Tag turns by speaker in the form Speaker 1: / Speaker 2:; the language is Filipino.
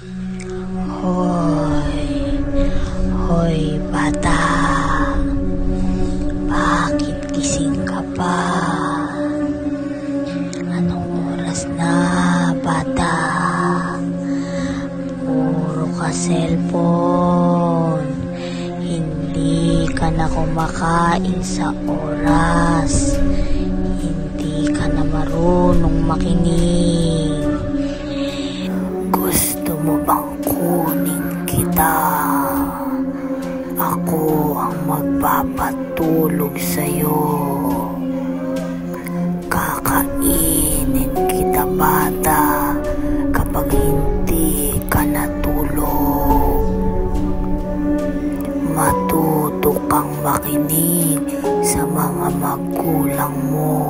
Speaker 1: Hoy, hoy bata, bakit gising ka pa? Anong oras na, bata? Puro ka cellphone. Hindi ka na kumakain sa oras. Hindi ka na marunong makinig. Gusto mo bang kunin kita? Ako ang magpapatulog sa'yo. Kakainin kita, bata, kapag hindi ka natulog. Matuto kang makinig sa mga magulang mo.